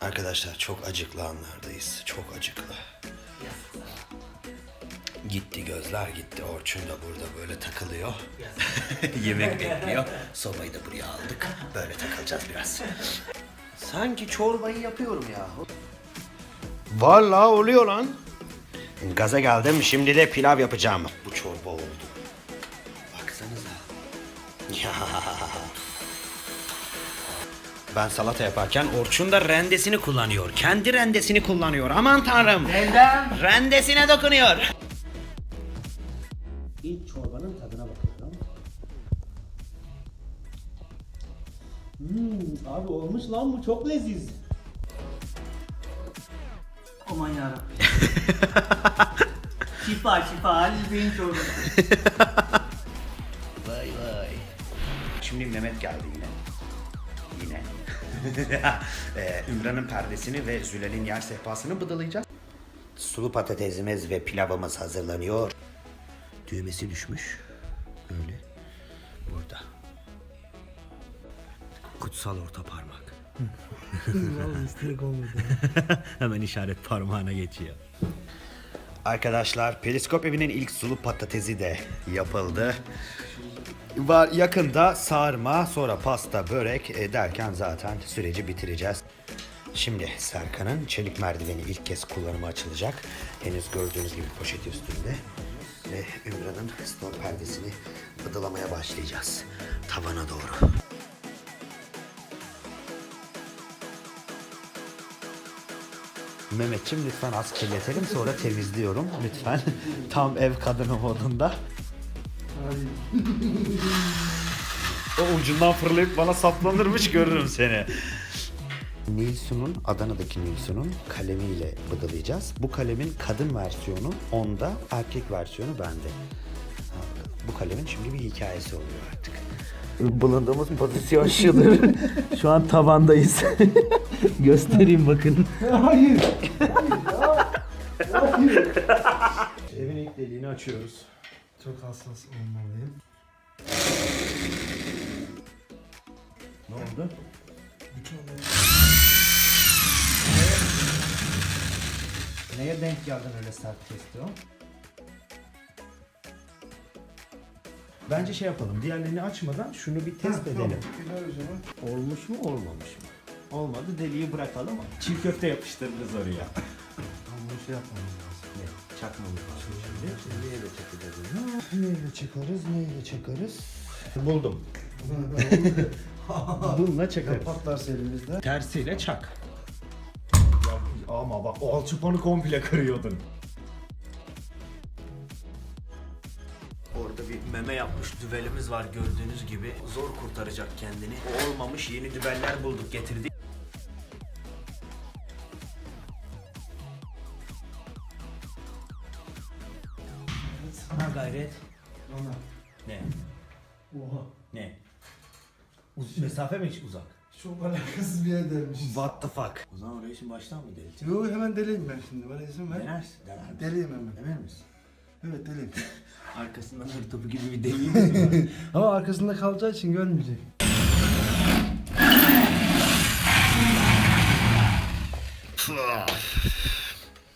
Arkadaşlar çok acıklı anlardayız. Çok acıklı. Gitti gözler gitti. Orçun da burada böyle takılıyor. Yemek bekliyor. Sobayı da buraya aldık. Böyle takılacağız biraz. Sanki çorbayı yapıyorum ya. Vallahi oluyor lan. Gaza geldim. Şimdi de pilav yapacağım. Bu çorba oldu. Baksanıza. Ya. Ben salata yaparken Orçun da rendesini kullanıyor. Kendi rendesini kullanıyor. Aman tanrım. Rendem. Rendesine dokunuyor. İlk çorbanın tadına bakıyorum. Abi olmuş lan bu çok leziz. Aman yarabbim. Şifa Halil Bey'in çorbası. Vay vay. Şimdi Mehmet geldi yine. Ümran'ın perdesini ve Zülal'in yer sehpasını bıdılayacağız. Sulu patatesimiz ve pilavımız hazırlanıyor. Düğmesi düşmüş. Böyle. Burada. Kutsal orta parmak. Hemen işaret parmağına geçiyor. Arkadaşlar Periskop evinin ilk sulu patatesi de yapıldı. Var yakında sarma, sonra pasta, börek derken zaten süreci bitireceğiz. Şimdi Serkan'ın çelik merdiveni ilk kez kullanıma açılacak. Henüz gördüğünüz gibi poşet üstünde. Ve Ümran'ın stor perdesini bıdılamaya başlayacağız. Tavana doğru. Mehmetciğim lütfen az kirletelim, sonra temizliyorum lütfen. Tam ev kadını modunda. O ucundan fırlayıp bana saplanırmış, görürüm seni. Nilsun'un, Adana'daki Nilsun'un kalemiyle bıdılayacağız. Bu kalemin kadın versiyonu onda, erkek versiyonu bende. Bu kalemin şimdi bir hikayesi oluyor artık. Bulunduğumuz pozisyon şudur. Şu an tavandayız. Göstereyim bakın. Hayır. Evin ilk deliğini açıyoruz. Çok hassas olmalıyım. Ne oldu? Neye denk geldin öyle sert kesti o? Bence şey yapalım, diğerlerini açmadan şunu bir test edelim. Olmuş mu olmamış mı? Olmadı, deliği bırakalım. Çiğ köfte yapıştırırız oraya. Bunu şey yapmamız lazım. Ne? Çakmamız lazım şimdi. Neyle çakacağız? Neyle çekarız, neyle çekarız? Buldum. Bununla çakarız. Patlarsa elimizde. Tersiyle çak. Ama bak o alçıpanı komple kırıyordun. Orada bir meme yapmış düvelimiz var gördüğünüz gibi. Zor kurtaracak kendini. O olmamış, yeni düveller bulduk getirdik. Ha gayret. Ona. Ne? Oha. Ne? Mesafe mi hiç uzak? Çok alakasız bir yer dermiş. What the fuck? O zaman orayı şimdi baştan mı deleceğim? Yo hemen deleyim ben şimdi. Bana izin ver. Denersin. Deleyim hemen. Emin misin? Evet deleyim. Arkasından hır topu gibi bir deliğimiz var. Ama arkasında kalacağı için görmeyecek.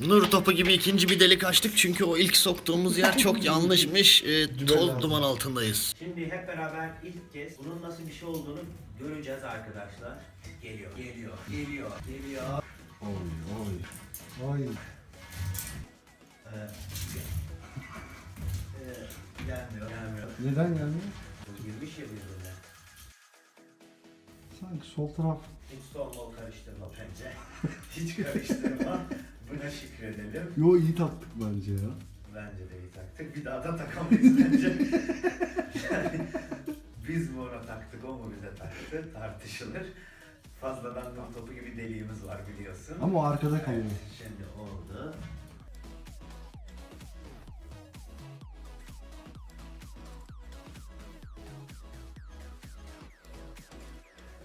Nur topu gibi ikinci bir delik açtık çünkü o ilk soktuğumuz yer çok yanlışmış. Toz duman altındayız. Şimdi hep beraber ilk kez bunun nasıl bir şey olduğunu göreceğiz arkadaşlar. Geliyor. Oy. Gelmiyor. Neden gelmiyor? Girmiş ya birbirine. Sanki sol taraf. Hiç sol karıştırma bence. Hiç karıştırma. Buna şükredelim. Yo iyi taktık bence ya. Bence de iyi taktık. Bir daha da takamayız bence. Yani biz mi ona taktık, o mu bize taktı tartışılır. Fazladan nur topu gibi deliğimiz var biliyorsun. Ama o arkada kalıyor. Evet, şimdi oldu.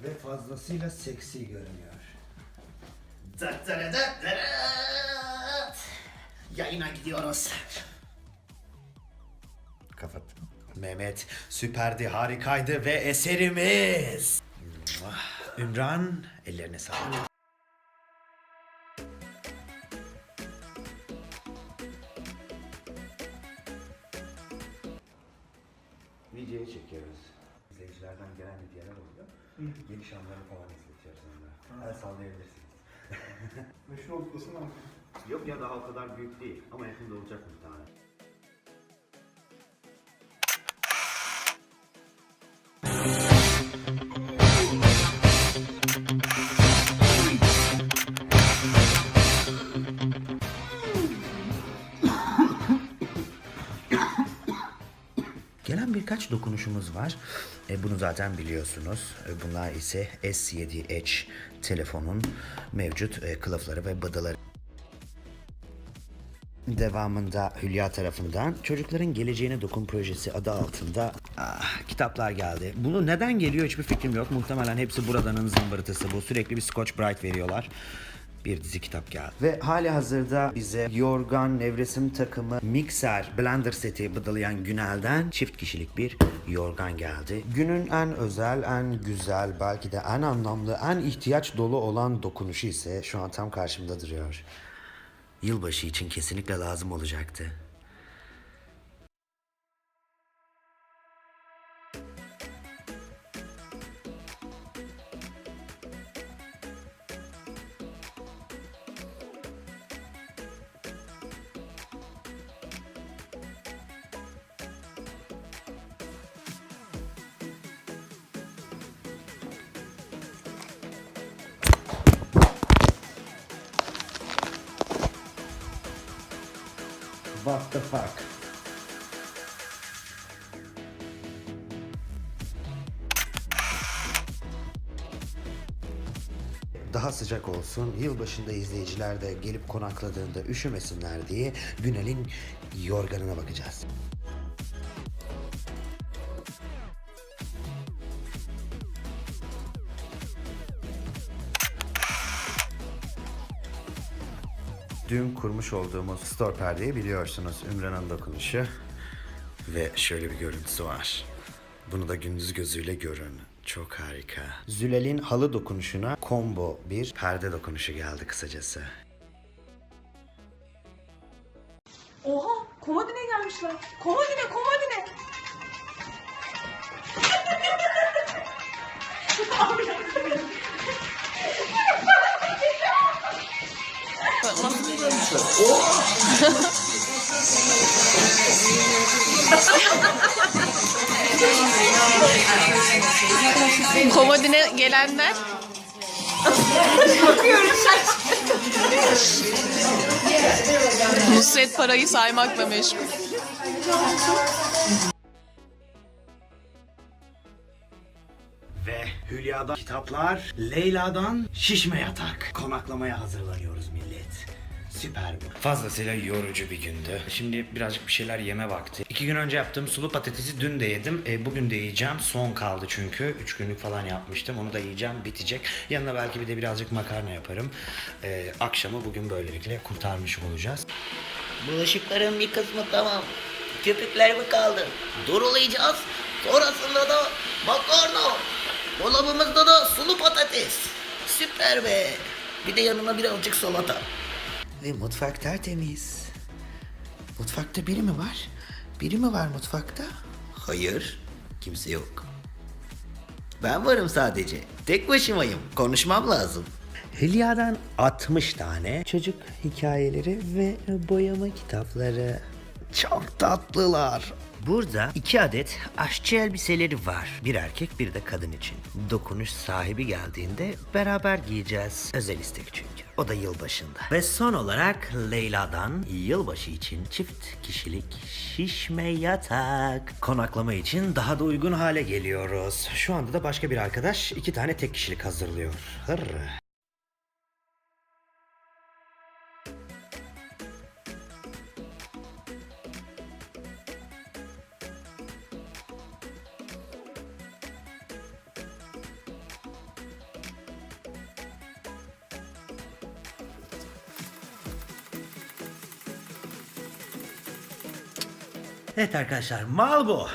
Ve fazlasıyla seksi görünüyor. Yayına gidiyoruz. Kapat. Mehmet süperdi, harikaydı ve eserimiz. Ümran ellerine sağlık. çekiyoruz. İzleyicilerden gelen hediyeler oluyor. Geniş anları falan izletiyoruz onlara. El sallayabilirsiniz. Meşhur olduklasın ama. Yok ya, daha o kadar büyük değil ama yakında olacak bir tane. Gelen birkaç dokunuşumuz var. Bunu zaten biliyorsunuz. Bunlar ise S7 Edge telefonun mevcut kılıfları ve bıdaları. Devamında Hülya tarafından Çocukların Geleceğine Dokun projesi adı altında kitaplar geldi. Bunu neden geliyor hiçbir fikrim yok. Muhtemelen hepsi buradanın zımbırtısı bu. Sürekli bir Scotch Brite veriyorlar. Bir dizi kitap geldi. Ve hali hazırda bize yorgan, nevresim takımı, mikser, blender seti bıdalayan Günel'den çift kişilik bir yorgan geldi. Günün en özel, en güzel, belki de en anlamlı, en ihtiyaç dolu olan dokunuşu ise şu an tam karşımda duruyor. Yılbaşı için kesinlikle lazım olacaktı. What the fuck? Daha sıcak olsun, yılbaşında izleyiciler de gelip konakladığında üşümesinler diye Günel'in yorganına bakacağız. Dün kurmuş olduğumuz store perdeyi biliyorsunuz. Ümran'ın dokunuşu. Ve şöyle bir görüntüsü var. Bunu da gündüz gözüyle görün. Çok harika. Zülal'in halı dokunuşuna combo bir perde dokunuşu geldi kısacası. Oha! Komodine gelmişler. Komodine, komodine. Komodine gelenler. Nusret parayı saymakla meşgul. Ve Hülya'dan kitaplar, Leyla'dan şişme yatak. Konaklamaya hazırlanıyoruz millet. Süper bu. Fazlasıyla yorucu bir gündü. Şimdi birazcık bir şeyler yeme vakti. 2 gün önce yaptığım sulu patatesi dün de yedim. Bugün de yiyeceğim. Son kaldı çünkü. 3 günlük falan yapmıştım. Onu da yiyeceğim. Bitecek. Yanına belki bir de birazcık makarna yaparım. Akşamı bugün böylelikle kurtarmış olacağız. Bulaşıkların bir kısmı tamam. Köpükler mi kaldı? Durulayacağız. Sonrasında da makarna. Dolabımızda da sulu patates. Süper be. Bir de yanına birazcık salata. Ve mutfak tertemiz. Mutfakta biri mi var? Biri mi var mutfakta? Hayır. Kimse yok. Ben varım sadece. Tek başımayım. Konuşmam lazım. Hülya'dan 60 tane çocuk hikayeleri ve boyama kitapları. Çok tatlılar. Burada 2 adet aşçı elbiseleri var. Bir erkek bir de kadın için. Dokunuş sahibi geldiğinde beraber giyeceğiz. Özel istek çünkü. O da yılbaşında. Ve son olarak Leyla'dan yılbaşı için çift kişilik şişme yatak. Konaklama için daha da uygun hale geliyoruz. Şu anda da başka bir arkadaş 2 tane tek kişilik hazırlıyor. Hırr. Evet arkadaşlar, mal bu.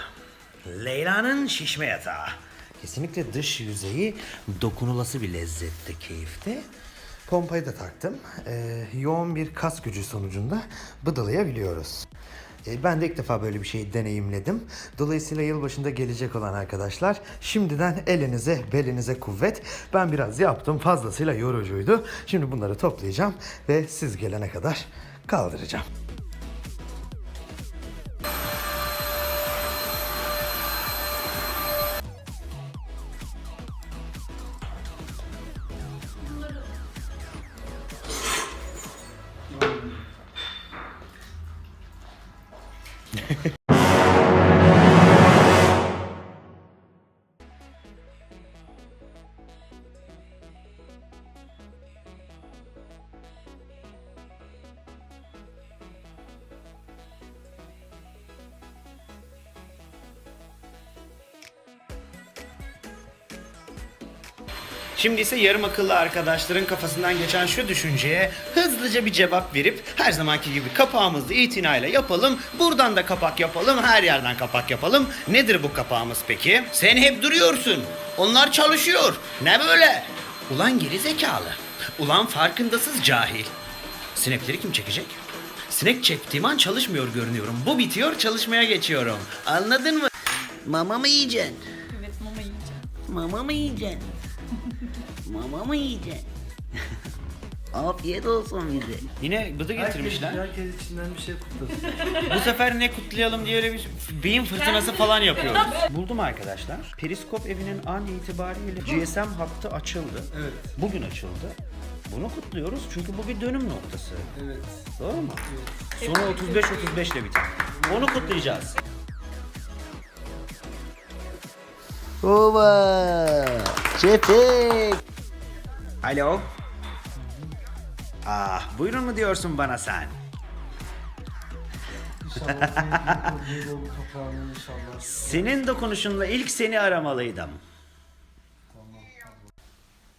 Leyla'nın şişme yatağı. Kesinlikle dış yüzeyi dokunulası bir lezzette, keyifte. Pompayı da taktım. Yoğun bir kas gücü sonucunda bıdılayabiliyoruz. Ben de ilk defa böyle bir şey deneyimledim. Dolayısıyla yılbaşında gelecek olan arkadaşlar şimdiden elinize belinize kuvvet. Ben biraz yaptım, fazlasıyla yorucuydu. Şimdi bunları toplayacağım ve siz gelene kadar kaldıracağım. Şimdi ise yarım akıllı arkadaşların kafasından geçen şu düşünceye hızlıca bir cevap verip her zamanki gibi kapağımızı itinayla yapalım. Buradan da kapak yapalım, her yerden kapak yapalım. Nedir bu kapağımız peki? Sen hep duruyorsun. Onlar çalışıyor. Ne böyle? Ulan geri zekalı. Ulan farkındasız cahil. Sinekleri kim çekecek? Sinek çektiğim an çalışmıyor görünüyorum. Bu bitiyor, çalışmaya geçiyorum. Anladın mı? Mama mı yiyeceksin? Evet mama yiyeceğim. Mama mı yiyeceksin? Mama mı yiyeceksin? Afiyet olsun bize. Yine bıdı getirmişler. Herkes içinden bir şey kutlasın. Bu sefer ne kutlayalım diye öyle bir beyin fırtınası falan yapıyoruz. Buldum arkadaşlar. Periskop evinin an itibariyle GSM hattı açıldı. Evet. Bugün açıldı. Bunu kutluyoruz çünkü bu bir dönüm noktası. Evet. Doğru mu? Sonu 35-35 ile biter. Onu kutlayacağız. Ova! Şefik! Alo. Ah, buyurun mu diyorsun bana sen? İnşallah senin gibi kapağını inşallah. Senin dokunuşunla ilk seni aramalıydım.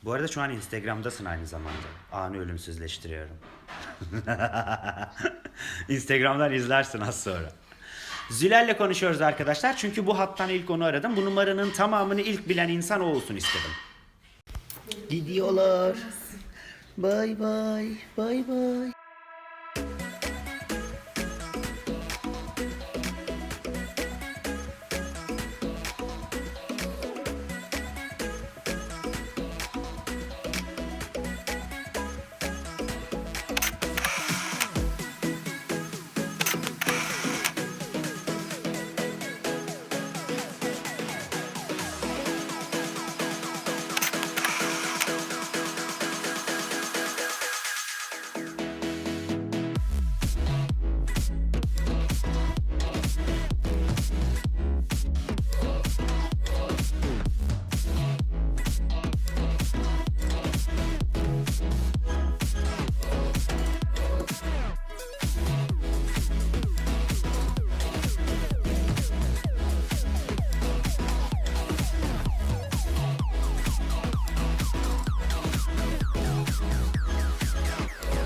Bu arada şu an Instagram'dasın aynı zamanda. Anı ölümsüzleştiriyorum. Instagram'dan izlersin az sonra. Zülal'le konuşuyoruz arkadaşlar. Çünkü bu hattan ilk onu aradım. Bu numaranın tamamını ilk bilen insan o olsun istedim. Gidiyorlar. Bay bay. Bay bay.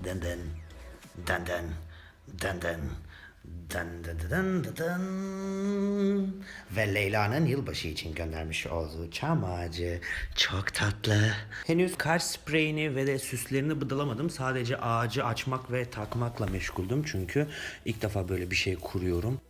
Dın dın, dın dın, dın dın, dın dın dın dın dın. Ve Leyla'nın yılbaşı için göndermiş olduğu çam ağacı çok tatlı. Henüz kar spreyini ve de süslerini bıdalamadım. Sadece ağacı açmak ve takmakla meşguldüm. Çünkü ilk defa böyle bir şey kuruyorum.